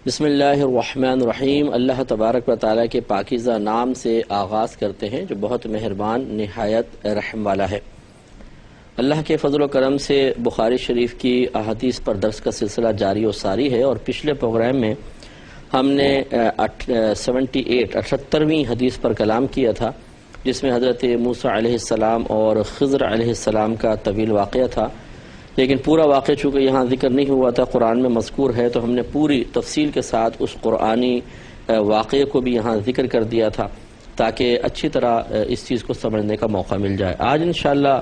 بسم اللہ الرحمن الرحیم۔ اللہ تبارک و تعالیٰ کے پاکیزہ نام سے آغاز کرتے ہیں جو بہت مہربان نہایت رحم والا ہے۔ اللہ کے فضل و کرم سے بخاری شریف کی احادیث پر درس کا سلسلہ جاری و ساری ہے، اور پچھلے پروگرام میں ہم نے 78ویں حدیث پر کلام کیا تھا، جس میں حضرت موسیٰ علیہ السلام اور خضر علیہ السلام کا طویل واقعہ تھا، لیکن پورا واقعہ چونکہ یہاں ذکر نہیں ہوا تھا، قرآن میں مذکور ہے، تو ہم نے پوری تفصیل کے ساتھ اس قرآنی واقعے کو بھی یہاں ذکر کر دیا تھا تاکہ اچھی طرح اس چیز کو سمجھنے کا موقع مل جائے۔ آج انشاءاللہ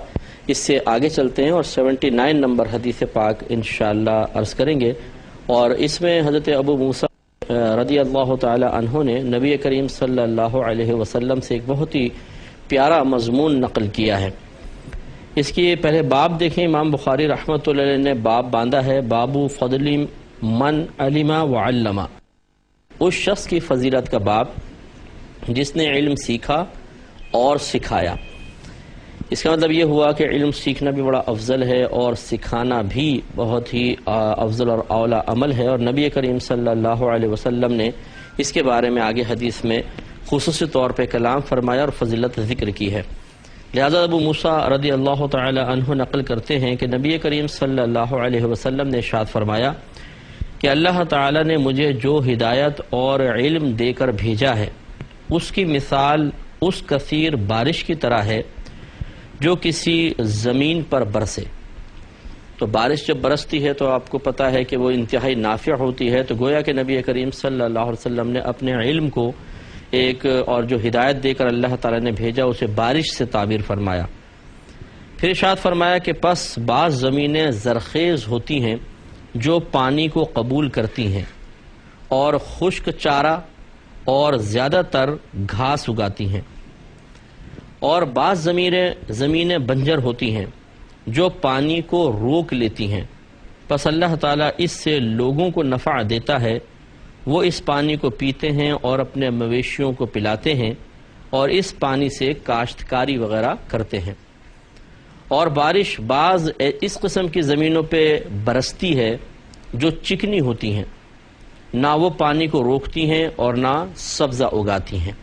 اس سے آگے چلتے ہیں اور 79 نمبر حدیث پاک انشاءاللہ عرض کریں گے، اور اس میں حضرت ابو موسیٰ رضی اللہ تعالی عنہ نے نبی کریم صلی اللہ علیہ وسلم سے ایک بہت ہی پیارا مضمون نقل کیا ہے۔ اس کی پہلے باب دیکھیں، امام بخاری رحمۃ اللہ علیہ نے باب باندھا ہے، باب فضل من علم وعلم، اس شخص کی فضیلت کا باب جس نے علم سیکھا اور سکھایا۔ اس کا مطلب یہ ہوا کہ علم سیکھنا بھی بڑا افضل ہے اور سکھانا بھی بہت ہی افضل اور اعلیٰ عمل ہے، اور نبی کریم صلی اللہ علیہ وسلم نے اس کے بارے میں آگے حدیث میں خصوصی طور پہ کلام فرمایا اور فضیلت ذکر کی ہے۔ لہذا ابو موسیٰ رضی اللہ تعالی عنہ نقل کرتے ہیں کہ نبی کریم صلی اللہ علیہ وسلم نے ارشاد فرمایا کہ اللہ تعالی نے مجھے جو ہدایت اور علم دے کر بھیجا ہے، اس کی مثال اس کثیر بارش کی طرح ہے جو کسی زمین پر برسے۔ تو بارش جب برستی ہے تو آپ کو پتہ ہے کہ وہ انتہائی نافع ہوتی ہے، تو گویا کہ نبی کریم صلی اللہ علیہ وسلم نے اپنے علم کو ایک اور جو ہدایت دے کر اللہ تعالی نے بھیجا اسے بارش سے تعبیر فرمایا۔ پھر ارشاد فرمایا کہ پس بعض زمینیں زرخیز ہوتی ہیں جو پانی کو قبول کرتی ہیں اور خشک چارہ اور زیادہ تر گھاس اگاتی ہیں، اور بعض زمینیں بنجر ہوتی ہیں جو پانی کو روک لیتی ہیں، پس اللہ تعالیٰ اس سے لوگوں کو نفع دیتا ہے، وہ اس پانی کو پیتے ہیں اور اپنے مویشیوں کو پلاتے ہیں اور اس پانی سے کاشتکاری وغیرہ کرتے ہیں۔ اور بارش بعض اس قسم کی زمینوں پہ برستی ہے جو چکنی ہوتی ہیں، نہ وہ پانی کو روکتی ہیں اور نہ سبزہ اگاتی ہیں۔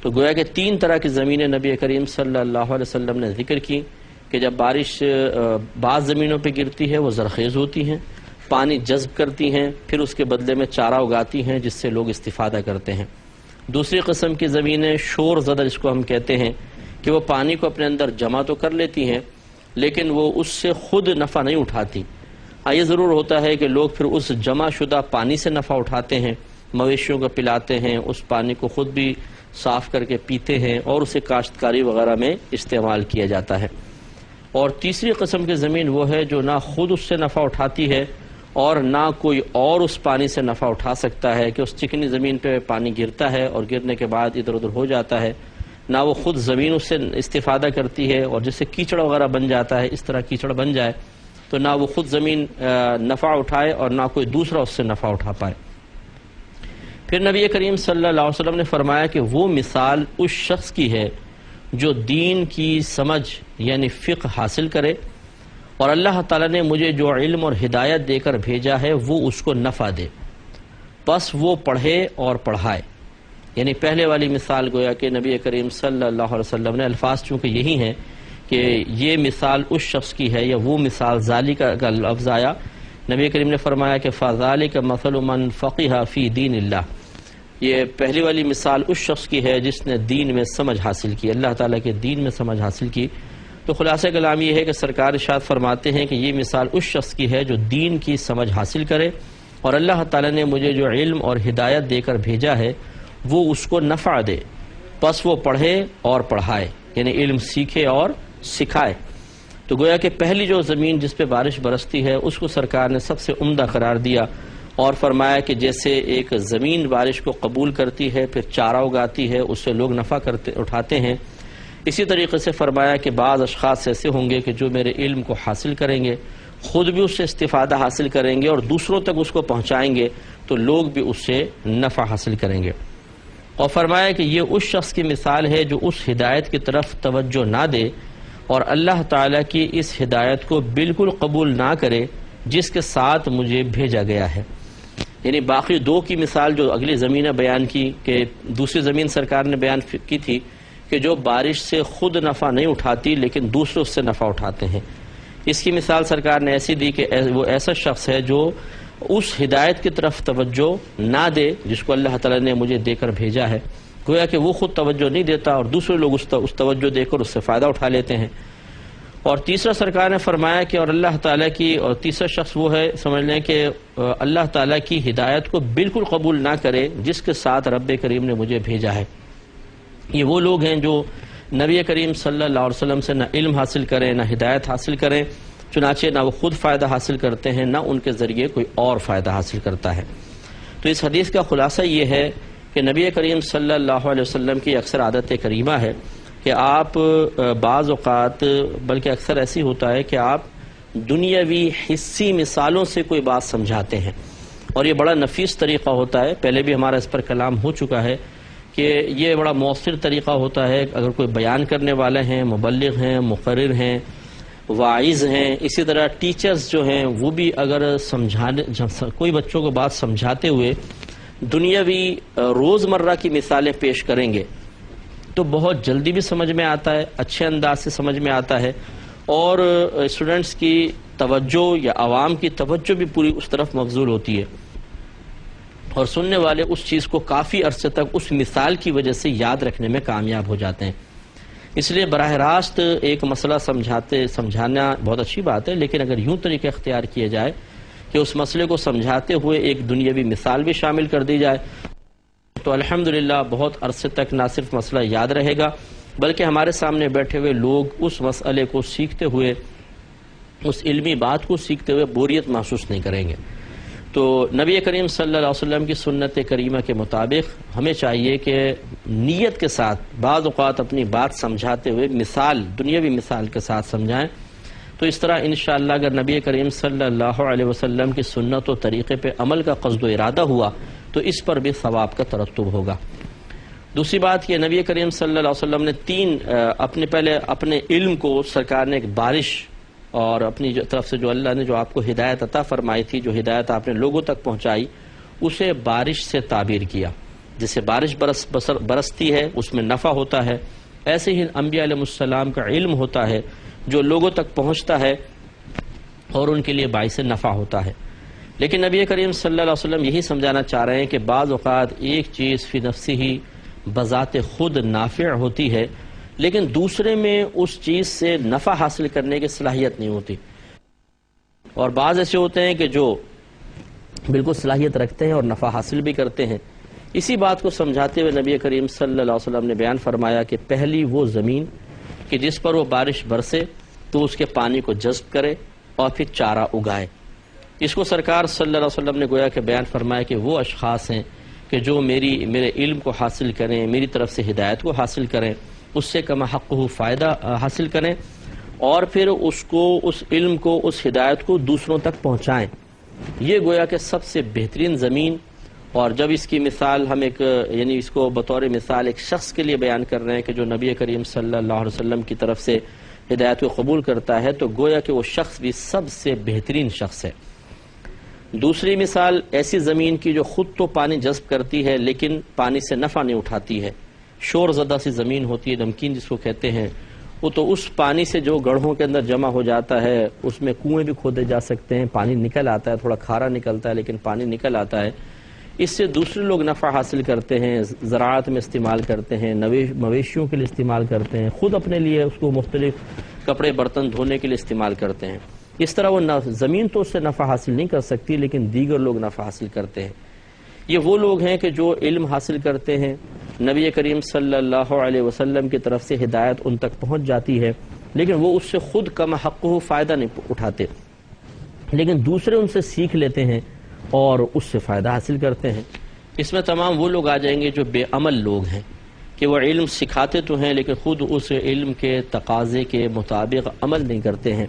تو گویا کہ 3 طرح کی زمینیں نبی کریم صلی اللہ علیہ وسلم نے ذکر کی کہ جب بارش بعض زمینوں پہ گرتی ہے وہ زرخیز ہوتی ہیں، پانی جذب کرتی ہیں، پھر اس کے بدلے میں چارہ اگاتی ہیں جس سے لوگ استفادہ کرتے ہیں۔ دوسری قسم کی زمینیں شور زدہ جس کو ہم کہتے ہیں کہ وہ پانی کو اپنے اندر جمع تو کر لیتی ہیں لیکن وہ اس سے خود نفع نہیں اٹھاتی۔ ہاں یہ ضرور ہوتا ہے کہ لوگ پھر اس جمع شدہ پانی سے نفع اٹھاتے ہیں، مویشیوں کو پلاتے ہیں، اس پانی کو خود بھی صاف کر کے پیتے ہیں اور اسے کاشتکاری وغیرہ میں استعمال کیا جاتا ہے۔ اور تیسری قسم کی زمین وہ ہے جو نہ خود اس سے نفع اٹھاتی ہے اور نہ کوئی اور اس پانی سے نفع اٹھا سکتا ہے، کہ اس چکنی زمین پہ پانی گرتا ہے اور گرنے کے بعد ادھر ادھر ہو جاتا ہے، نہ وہ خود زمین اس سے استفادہ کرتی ہے، اور جس سے کیچڑ وغیرہ بن جاتا ہے، اس طرح کیچڑ بن جائے تو نہ وہ خود زمین نفع اٹھائے اور نہ کوئی دوسرا اس سے نفع اٹھا پائے۔ پھر نبی کریم صلی اللہ علیہ وسلم نے فرمایا کہ وہ مثال اس شخص کی ہے جو دین کی سمجھ یعنی فقہ حاصل کرے، اور اللہ تعالیٰ نے مجھے جو علم اور ہدایت دے کر بھیجا ہے وہ اس کو نفع دے، بس وہ پڑھے اور پڑھائے۔ یعنی پہلے والی مثال گویا کہ نبی کریم صلی اللہ علیہ وسلم نے الفاظ چونکہ یہی ہیں کہ یہ مثال اس شخص کی ہے، یا وہ مثال ذالک کا لفظ آیا، نبی کریم نے فرمایا کہ فذالک مثل من فقہ فی دین اللہ، یہ پہلی والی مثال اس شخص کی ہے جس نے دین میں سمجھ حاصل کی، اللہ تعالیٰ کے دین میں سمجھ حاصل کی۔ تو خلاصہ کلام یہ ہے کہ سرکار ارشاد فرماتے ہیں کہ یہ مثال اس شخص کی ہے جو دین کی سمجھ حاصل کرے، اور اللہ تعالیٰ نے مجھے جو علم اور ہدایت دے کر بھیجا ہے وہ اس کو نفع دے، پس وہ پڑھے اور پڑھائے، یعنی علم سیکھے اور سکھائے۔ تو گویا کہ پہلی جو زمین جس پہ بارش برستی ہے اس کو سرکار نے سب سے عمدہ قرار دیا، اور فرمایا کہ جیسے ایک زمین بارش کو قبول کرتی ہے، پھر چارہ اگاتی ہے، اس سے لوگ نفع اٹھاتے ہیں، اسی طریقے سے فرمایا کہ بعض اشخاص ایسے ہوں گے کہ جو میرے علم کو حاصل کریں گے، خود بھی اس سے استفادہ حاصل کریں گے اور دوسروں تک اس کو پہنچائیں گے تو لوگ بھی اس سے نفع حاصل کریں گے۔ اور فرمایا کہ یہ اس شخص کی مثال ہے جو اس ہدایت کی طرف توجہ نہ دے اور اللہ تعالیٰ کی اس ہدایت کو بالکل قبول نہ کرے جس کے ساتھ مجھے بھیجا گیا ہے۔ یعنی باقی دو کی مثال جو اگلی زمین نے بیان کی کہ دوسری زمین سرکار نے بیان کی تھی کہ جو بارش سے خود نفع نہیں اٹھاتی لیکن دوسرے اس سے نفع اٹھاتے ہیں، اس کی مثال سرکار نے ایسی دی کہ وہ ایسا شخص ہے جو اس ہدایت کی طرف توجہ نہ دے جس کو اللہ تعالیٰ نے مجھے دے کر بھیجا ہے، گویا کہ وہ خود توجہ نہیں دیتا اور دوسرے لوگ اس توجہ دے کر اس سے فائدہ اٹھا لیتے ہیں۔ اور تیسرا سرکار نے فرمایا کہ اور اللہ تعالیٰ کی، اور تیسرا شخص وہ ہے سمجھ لیں کہ اللہ تعالیٰ کی ہدایت کو بالکل قبول نہ کرے جس کے ساتھ رب کریم نے مجھے بھیجا ہے۔ یہ وہ لوگ ہیں جو نبی کریم صلی اللہ علیہ وسلم سے نہ علم حاصل کریں نہ ہدایت حاصل کریں، چنانچہ نہ وہ خود فائدہ حاصل کرتے ہیں نہ ان کے ذریعے کوئی اور فائدہ حاصل کرتا ہے۔ تو اس حدیث کا خلاصہ یہ ہے کہ نبی کریم صلی اللہ علیہ وسلم کی اکثر عادت کریمہ ہے کہ آپ بعض اوقات، بلکہ اکثر ایسی ہوتا ہے کہ آپ دنیاوی حصی مثالوں سے کوئی بات سمجھاتے ہیں، اور یہ بڑا نفیس طریقہ ہوتا ہے، پہلے بھی ہمارا اس پر کلام ہو چکا ہے کہ یہ بڑا مؤثر طریقہ ہوتا ہے۔ اگر کوئی بیان کرنے والے ہیں، مبلغ ہیں، مقرر ہیں، واعظ ہیں، اسی طرح ٹیچرز جو ہیں وہ بھی اگر کوئی بچوں کو بات سمجھاتے ہوئے دنیاوی روزمرہ کی مثالیں پیش کریں گے تو بہت جلدی بھی سمجھ میں آتا ہے، اچھے انداز سے سمجھ میں آتا ہے، اور اسٹوڈنٹس کی توجہ یا عوام کی توجہ بھی پوری اس طرف مبذول ہوتی ہے، اور سننے والے اس چیز کو کافی عرصے تک اس مثال کی وجہ سے یاد رکھنے میں کامیاب ہو جاتے ہیں۔ اس لیے براہ راست ایک مسئلہ سمجھانا بہت اچھی بات ہے، لیکن اگر یوں طریقہ اختیار کیا جائے کہ اس مسئلے کو سمجھاتے ہوئے ایک دنیاوی مثال بھی شامل کر دی جائے تو الحمدللہ بہت عرصے تک نہ صرف مسئلہ یاد رہے گا بلکہ ہمارے سامنے بیٹھے ہوئے لوگ اس مسئلے کو سیکھتے ہوئے، اس علمی بات کو سیکھتے ہوئے بوریت محسوس نہیں کریں گے۔ تو نبی کریم صلی اللہ علیہ وسلم کی سنت کریمہ کے مطابق ہمیں چاہیے کہ نیت کے ساتھ بعض اوقات اپنی بات سمجھاتے ہوئے مثال، دنیاوی مثال کے ساتھ سمجھائیں، تو اس طرح انشاءاللہ اگر نبی کریم صلی اللہ علیہ وسلم کی سنت و طریقے پہ عمل کا قصد و ارادہ ہوا تو اس پر بھی ثواب کا ترتب ہوگا۔ دوسری بات کہ نبی کریم صلی اللہ علیہ وسلم نے پہلے اپنے علم کو سرکار نے ایک بارش، اور اپنی طرف سے جو اللہ نے جو آپ کو ہدایت عطا فرمائی تھی، جو ہدایت آپ نے لوگوں تک پہنچائی، اسے بارش سے تعبیر کیا۔ جسے بارش برستی ہے اس میں نفع ہوتا ہے، ایسے ہی انبیاء علیہ السلام کا علم ہوتا ہے جو لوگوں تک پہنچتا ہے اور ان کے لیے باعث نفع ہوتا ہے۔ لیکن نبی کریم صلی اللہ علیہ وسلم یہی سمجھانا چاہ رہے ہیں کہ بعض اوقات ایک چیز فی نفسی ہی بذات خود نافع ہوتی ہے لیکن دوسرے میں اس چیز سے نفع حاصل کرنے کی صلاحیت نہیں ہوتی، اور بعض ایسے ہوتے ہیں کہ جو بالکل صلاحیت رکھتے ہیں اور نفع حاصل بھی کرتے ہیں۔ اسی بات کو سمجھاتے ہوئے نبی کریم صلی اللہ علیہ وسلم نے بیان فرمایا کہ پہلی وہ زمین کہ جس پر وہ بارش برسے تو اس کے پانی کو جذب کرے اور پھر چارہ اگائے۔ اس کو سرکار صلی اللہ علیہ وسلم نے گویا کہ بیان فرمایا کہ وہ اشخاص ہیں کہ جو میرے علم کو حاصل کریں، میری طرف سے ہدایت کو حاصل کریں، اس سے کما حقہ فائدہ حاصل کریں، اور پھر اس علم کو، اس ہدایت کو دوسروں تک پہنچائیں۔ یہ گویا کہ سب سے بہترین زمین، اور جب اس کی مثال ہم یعنی اس کو بطور مثال ایک شخص کے لیے بیان کر رہے ہیں کہ جو نبی کریم صلی اللہ علیہ وسلم کی طرف سے ہدایت کو قبول کرتا ہے، تو گویا کہ وہ شخص بھی سب سے بہترین شخص ہے۔ دوسری مثال ایسی زمین کی جو خود تو پانی جذب کرتی ہے لیکن پانی سے نفع نہیں اٹھاتی ہے، شور زدہ سی زمین ہوتی ہے، نمکین جس کو کہتے ہیں، وہ تو اس پانی سے جو گڑھوں کے اندر جمع ہو جاتا ہے، اس میں کنویں بھی کھودے جا سکتے ہیں، پانی نکل آتا ہے، تھوڑا کھارا نکلتا ہے لیکن پانی نکل آتا ہے۔ اس سے دوسرے لوگ نفع حاصل کرتے ہیں، زراعت میں استعمال کرتے ہیں، مویشیوں کے لیے استعمال کرتے ہیں، خود اپنے لیے اس کو مختلف کپڑے برتن دھونے کے لیے استعمال کرتے ہیں۔ اس طرح وہ زمین تو اس سے نفع حاصل نہیں کر سکتی لیکن دیگر لوگ نفع حاصل کرتے ہیں۔ یہ وہ لوگ ہیں کہ جو علم حاصل کرتے ہیں، نبی کریم صلی اللہ علیہ وسلم کی طرف سے ہدایت ان تک پہنچ جاتی ہے لیکن وہ اس سے خود کم حقہ فائدہ نہیں اٹھاتے، لیکن دوسرے ان سے سیکھ لیتے ہیں اور اس سے فائدہ حاصل کرتے ہیں۔ اس میں تمام وہ لوگ آ جائیں گے جو بے عمل لوگ ہیں کہ وہ علم سکھاتے تو ہیں لیکن خود اس علم کے تقاضے کے مطابق عمل نہیں کرتے ہیں،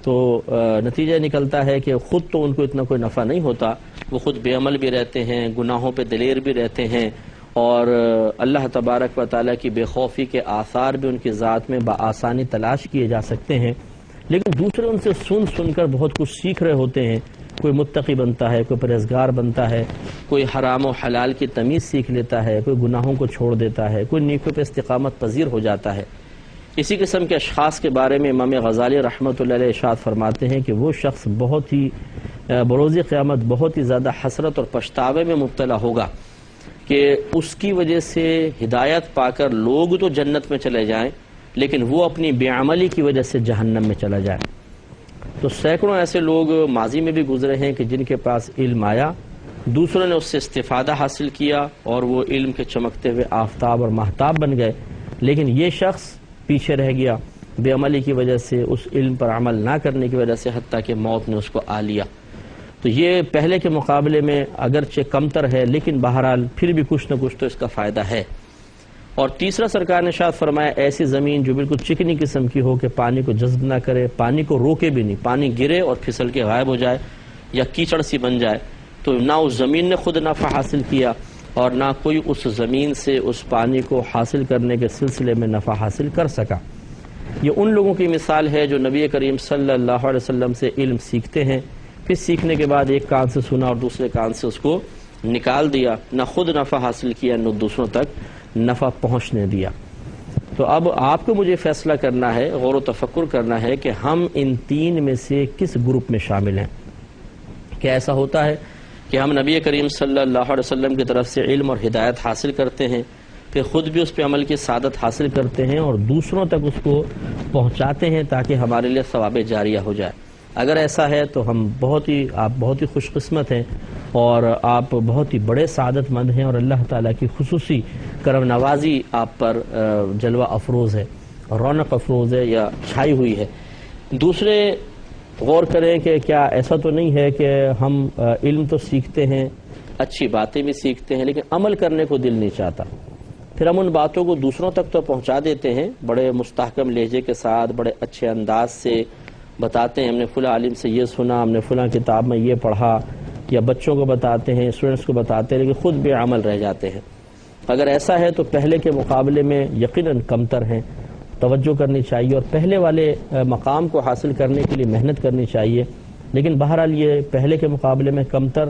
تو نتیجہ نکلتا ہے کہ خود تو ان کو اتنا کوئی نفع نہیں ہوتا، وہ خود بے عمل بھی رہتے ہیں، گناہوں پہ دلیر بھی رہتے ہیں، اور اللہ تبارک و تعالیٰ کی بے خوفی کے آثار بھی ان کی ذات میں بآسانی تلاش کیے جا سکتے ہیں، لیکن دوسرے ان سے سن کر بہت کچھ سیکھ رہے ہوتے ہیں کوئی متقی بنتا ہے، کوئی پرہیزگار بنتا ہے، کوئی حرام و حلال کی تمیز سیکھ لیتا ہے، کوئی گناہوں کو چھوڑ دیتا ہے، کوئی نیکیوں پہ استقامت پذیر ہو جاتا ہے۔ اسی قسم کے اشخاص کے بارے میں امام غزالی رحمۃ اللہ علیہ ارشاد فرماتے ہیں کہ وہ شخص بہت ہی بروز قیامت بہت ہی زیادہ حسرت اور پچھتاوے میں مبتلا ہوگا کہ اس کی وجہ سے ہدایت پا کر لوگ تو جنت میں چلے جائیں لیکن وہ اپنی بے عملی کی وجہ سے جہنم میں چلا جائے۔ تو سینکڑوں ایسے لوگ ماضی میں بھی گزرے ہیں کہ جن کے پاس علم آیا، دوسروں نے اس سے استفادہ حاصل کیا اور وہ علم کے چمکتے ہوئے آفتاب اور ماہتاب بن گئے، لیکن یہ شخص پیچھے رہ گیا بے عملی کی وجہ سے، اس علم پر عمل نہ کرنے کی وجہ سے، حتیٰ کہ موت نے اس کو آ لیا۔ تو یہ پہلے کے مقابلے میں اگرچہ کمتر ہے لیکن بہرحال پھر بھی کچھ نہ کچھ تو اس کا فائدہ ہے۔ اور تیسرا سرکار نے ارشاد فرمایا ایسی زمین جو بالکل چکنی قسم کی ہو کہ پانی کو جذب نہ کرے، پانی کو روکے بھی نہیں، پانی گرے اور پھسل کے غائب ہو جائے یا کیچڑ سی بن جائے، تو نہ اس زمین نے خود نفع حاصل کیا اور نہ کوئی اس زمین سے اس پانی کو حاصل کرنے کے سلسلے میں نفع حاصل کر سکا۔ یہ ان لوگوں کی مثال ہے جو نبی کریم صلی اللہ علیہ وسلم سے علم سیکھتے ہیں، پھر سیکھنے کے بعد ایک کان سے سنا اور دوسرے کان سے اس کو نکال دیا، نہ خود نفع حاصل کیا نہ دوسروں تک نفع پہنچنے دیا۔ تو اب آپ کو مجھے فیصلہ کرنا ہے، غور و تفکر کرنا ہے کہ ہم ان تین میں سے کس گروپ میں شامل ہیں۔ کیا ایسا ہوتا ہے کہ ہم نبی کریم صلی اللہ علیہ وسلم کی طرف سے علم اور ہدایت حاصل کرتے ہیں، پھر خود بھی اس پہ عمل کی سعادت حاصل کرتے ہیں اور دوسروں تک اس کو پہنچاتے ہیں تاکہ ہمارے لیے ثواب جاریہ ہو جائے؟ اگر ایسا ہے تو ہم آپ بہت ہی خوش قسمت ہیں اور آپ بہت ہی بڑے سعادت مند ہیں، اور اللہ تعالیٰ کی خصوصی کرم نوازی آپ پر جلوہ افروز ہے، رونق افروز ہے یا چھائی ہوئی ہے۔ دوسرے غور کریں کہ کیا ایسا تو نہیں ہے کہ ہم علم تو سیکھتے ہیں، اچھی باتیں بھی سیکھتے ہیں، لیکن عمل کرنے کو دل نہیں چاہتا، پھر ہم ان باتوں کو دوسروں تک تو پہنچا دیتے ہیں بڑے مستحکم لہجے کے ساتھ، بڑے اچھے انداز سے بتاتے ہیں ہم نے فلاں عالم سے یہ سنا، ہم نے فلاں کتاب میں یہ پڑھا، یا بچوں کو بتاتے ہیں، اسٹوڈنٹس کو بتاتے ہیں، لیکن خود بے عمل رہ جاتے ہیں۔ اگر ایسا ہے تو پہلے کے مقابلے میں یقیناً کمتر ہیں، توجہ کرنی چاہیے اور پہلے والے مقام کو حاصل کرنے کے لیے محنت کرنی چاہیے، لیکن بہرحال یہ پہلے کے مقابلے میں کمتر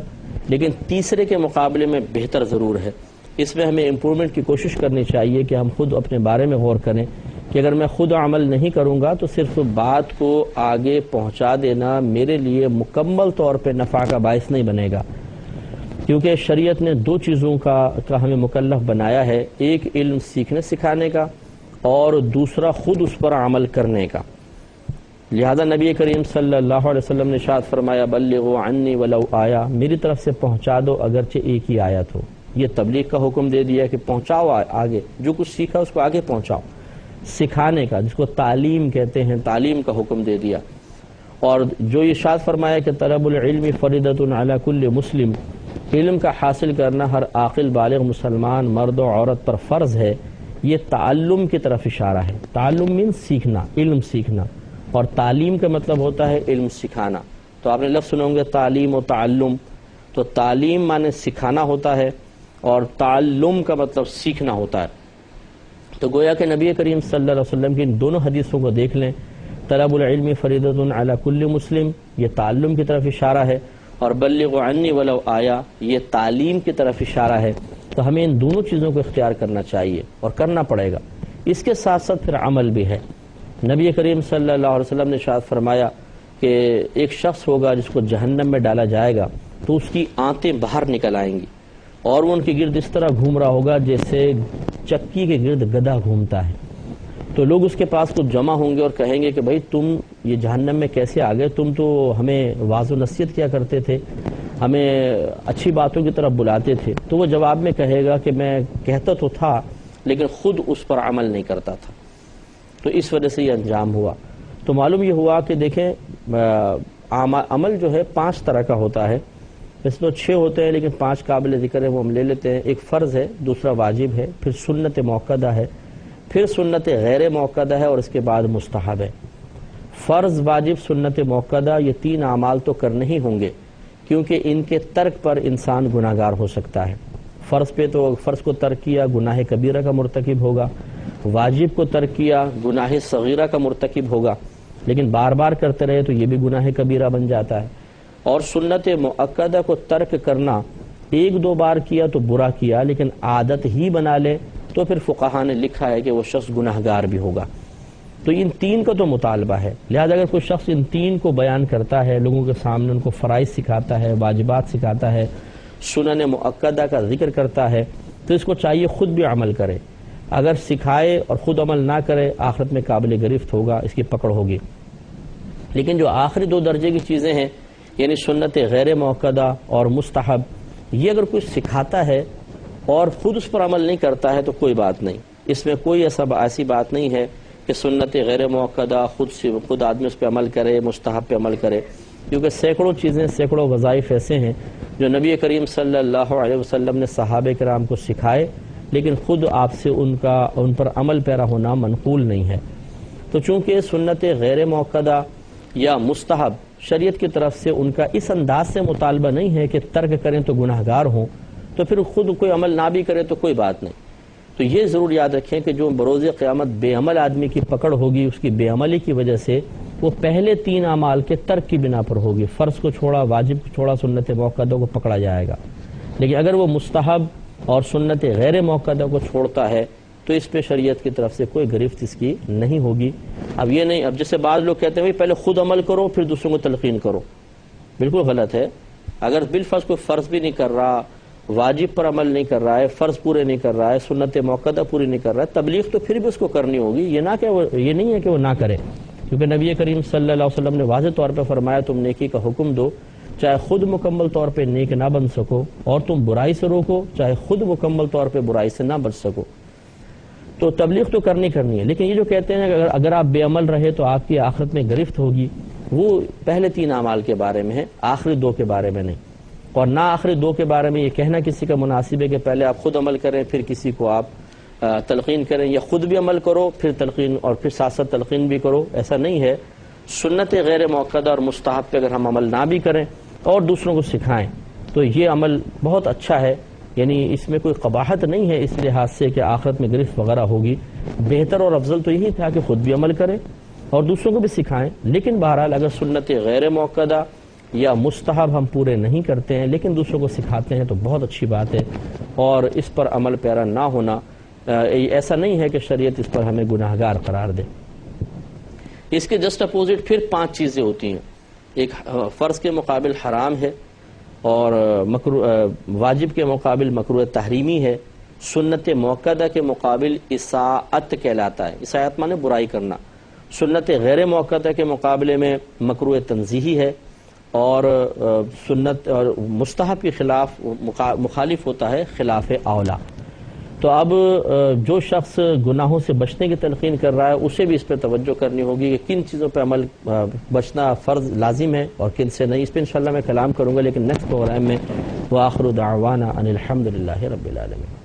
لیکن تیسرے کے مقابلے میں بہتر ضرور ہے۔ اس میں ہمیں امپرومنٹ کی کوشش کرنی چاہیے کہ ہم خود اپنے بارے میں غور کریں کہ اگر میں خود عمل نہیں کروں گا تو صرف بات کو آگے پہنچا دینا میرے لیے مکمل طور پہ نفع کا باعث نہیں بنے گا، کیونکہ شریعت نے دو چیزوں کا ہمیں مکلف بنایا ہے، ایک علم سیکھنے سکھانے کا اور دوسرا خود اس پر عمل کرنے کا۔ لہذا نبی کریم صلی اللہ علیہ وسلم نے ارشاد فرمایا بلغوا عنی ولو آیا، میری طرف سے پہنچا دو اگرچہ ایک ہی آیت ہو۔ یہ تبلیغ کا حکم دے دیا کہ پہنچاؤ آگے، جو کچھ سیکھا اس کو آگے پہنچاؤ، سکھانے کا جس کو تعلیم کہتے ہیں، تعلیم کا حکم دے دیا۔ اور جو ارشاد فرمایا کہ طلب العلم فریضۃ علی کل مسلم، علم کا حاصل کرنا ہر عاقل بالغ مسلمان مرد و عورت پر فرض ہے، یہ تعلم کی طرف اشارہ ہے۔ تعلم مین سیکھنا، علم سیکھنا، اور تعلیم کا مطلب ہوتا ہے علم سکھانا۔ تو آپ نے لفظ سنے ہوں گے تعلیم و تعلم، تو تعلیم معنی سکھانا ہوتا ہے اور تعلم کا مطلب سیکھنا ہوتا ہے۔ تو گویا کہ نبی کریم صلی اللہ علیہ وسلم کی ان دونوں حدیثوں کو دیکھ لیں، طلب العلم فریضۃ علی کل مسلم یہ تعلم کی طرف اشارہ ہے، اور بلغوا عنی ولو آیا یہ تعلیم کی طرف اشارہ ہے۔ تو ہمیں ان دونوں چیزوں کو اختیار کرنا چاہیے اور کرنا پڑے گا۔ اس کے ساتھ ساتھ پھر عمل بھی ہے۔ نبی کریم صلی اللہ علیہ وسلم نے ارشاد فرمایا کہ ایک شخص ہوگا جس کو جہنم میں ڈالا جائے گا تو اس کی آنتیں باہر نکل آئیں گی اور وہ ان کے گرد اس طرح گھوم رہا ہوگا جیسے چکی کے گرد گدھا گھومتا ہے۔ تو لوگ اس کے پاس کچھ جمع ہوں گے اور کہیں گے کہ بھائی تم یہ جہنم میں کیسے آ گئے، تم تو ہمیں واعظ و نصیحت کیا کرتے تھے، ہمیں اچھی باتوں کی طرف بلاتے تھے۔ تو وہ جواب میں کہے گا کہ میں کہتا تو تھا لیکن خود اس پر عمل نہیں کرتا تھا، تو اس وجہ سے یہ انجام ہوا۔ تو معلوم یہ ہوا کہ دیکھیں عمل جو ہے 5 طرح کا ہوتا ہے، ویسے تو 6 ہوتے ہیں لیکن 5 قابل ذکر ہے وہ ہم لے لیتے ہیں۔ ایک فرض ہے، دوسرا واجب ہے، پھر سنت موقدہ ہے، پھر سنت غیر موقدہ ہے، اور اس کے بعد مستحب ہے۔ فرض، واجب، سنت موقدہ یہ 3 اعمال تو کرنے ہی ہوں گے کیونکہ ان کے ترک پر انسان گناہگار ہو سکتا ہے۔ فرض پہ تو فرض کو ترک کیا گناہ کبیرہ کا مرتکب ہوگا، واجب کو ترک کیا گناہ صغیرہ کا مرتکب ہوگا، لیکن بار بار کرتے رہے تو یہ بھی گناہ کبیرہ بن جاتا ہے، اور سنت مؤکدہ کو ترک کرنا ایک دو بار کیا تو برا کیا، لیکن عادت ہی بنا لے تو پھر فقہا نے لکھا ہے کہ وہ شخص گناہگار بھی ہوگا۔ تو ان تین کا تو مطالبہ ہے، لہذا اگر کوئی شخص ان تین کو بیان کرتا ہے، لوگوں کے سامنے ان کو فرائض سکھاتا ہے، واجبات سکھاتا ہے، سنن مؤکدہ کا ذکر کرتا ہے، تو اس کو چاہیے خود بھی عمل کرے۔ اگر سکھائے اور خود عمل نہ کرے، آخرت میں قابل گرفت ہوگا، اس کی پکڑ ہوگی۔ لیکن جو آخری دو درجے کی چیزیں ہیں، یعنی سنت غیر مؤکدہ اور مستحب، یہ اگر کوئی سکھاتا ہے اور خود اس پر عمل نہیں کرتا ہے تو کوئی بات نہیں، اس میں کوئی ایسی بات نہیں ہے کہ سنت غیر مؤکدہ خود آدمی اس پہ عمل کرے، مستحب پہ عمل کرے، کیونکہ سینکڑوں چیزیں، سینکڑوں وظائف ایسے ہیں جو نبی کریم صلی اللہ علیہ وسلم نے صحابہ کرام کو سکھائے، لیکن خود آپ سے ان پر عمل پیرا ہونا منقول نہیں ہے۔ تو چونکہ سنت غیر مؤکدہ یا مستحب شریعت کی طرف سے ان کا اس انداز سے مطالبہ نہیں ہے کہ ترک کریں تو گناہگار ہوں، تو پھر خود کوئی عمل نہ بھی کرے تو کوئی بات نہیں۔ تو یہ ضرور یاد رکھیں کہ جو بروز قیامت بے عمل آدمی کی پکڑ ہوگی، اس کی بے عملی کی وجہ سے وہ پہلے تین اعمال کے ترک کی بنا پر ہوگی، فرض کو چھوڑا، واجب کو چھوڑا، سنت مؤکدہ کو پکڑا جائے گا۔ لیکن اگر وہ مستحب اور سنت غیر مؤکدہ کو چھوڑتا ہے تو اس پہ شریعت کی طرف سے کوئی گرفت اس کی نہیں ہوگی۔ اب یہ نہیں، اب جیسے بعض لوگ کہتے ہیں پہلے خود عمل کرو پھر دوسروں کو تلقین کرو، بالکل غلط ہے۔ اگر بالفرض کوئی فرض بھی نہیں کر رہا، واجب پر عمل نہیں کر رہا ہے، فرض پورے نہیں کر رہا ہے، سنت مؤکدہ پوری نہیں کر رہا ہے، تبلیغ تو پھر بھی اس کو کرنی ہوگی، یہ نہیں ہے کہ وہ نہ کرے، کیونکہ نبی کریم صلی اللہ علیہ وسلم نے واضح طور پہ فرمایا تم نیکی کا حکم دو، چاہے خود مکمل طور پہ نیک نہ بن سکو، اور تم برائی سے روکو، چاہے خود مکمل طور پہ برائی سے نہ بچ سکو۔ تو تبلیغ تو کرنی ہے، لیکن یہ جو کہتے ہیں کہ اگر آپ بے عمل رہے تو آپ کی آخرت میں گرفت ہوگی، وہ پہلے تین اعمال کے بارے میں ہے، آخری دو کے بارے میں نہیں۔ اور نہ آخری دو کے بارے میں یہ کہنا کسی کا مناسب ہے کہ پہلے آپ خود عمل کریں پھر کسی کو آپ تلقین کریں، یا خود بھی عمل کرو پھر تلقین، اور پھر ساتھ ساتھ تلقین بھی کرو، ایسا نہیں ہے۔ سنت غیر مؤکدہ اور مستحب پہ اگر ہم عمل نہ بھی کریں اور دوسروں کو سکھائیں تو یہ عمل بہت اچھا ہے، یعنی اس میں کوئی قباحت نہیں ہے اس لحاظ سے کہ آخرت میں گرفت وغیرہ ہوگی۔ بہتر اور افضل تو یہی تھا کہ خود بھی عمل کریں اور دوسروں کو بھی سکھائیں، لیکن بہرحال اگر سنت غیر مؤکدہ یا مستحب ہم پورے نہیں کرتے ہیں لیکن دوسروں کو سکھاتے ہیں تو بہت اچھی بات ہے، اور اس پر عمل پیرا نہ ہونا ایسا نہیں ہے کہ شریعت اس پر ہمیں گناہگار قرار دے۔ اس کے جسٹ اپوزٹ پھر 5 چیزیں ہوتی ہیں، ایک فرض کے مقابل حرام ہے، اور واجب کے مقابل مکروہ تحریمی ہے، سنت مؤکدہ کے مقابل اساءت کہلاتا ہے، اساءت مانے برائی کرنا، سنت غیر مؤکدہ کے مقابلے میں مکروہ تنزیہی ہے، اور سنت اور مستحب کے خلاف مخالف ہوتا ہے خلاف اولا۔ تو اب جو شخص گناہوں سے بچنے کی تلقین کر رہا ہے اسے بھی اس پہ توجہ کرنی ہوگی کہ کن چیزوں پہ عمل بچنا فرض لازم ہے اور کن سے نہیں۔ اس پہ انشاءاللہ میں کلام کروں گا، لیکن نیکسٹ پروگرام میں وآخر دعوانا ان الحمد للہ رب العالمین۔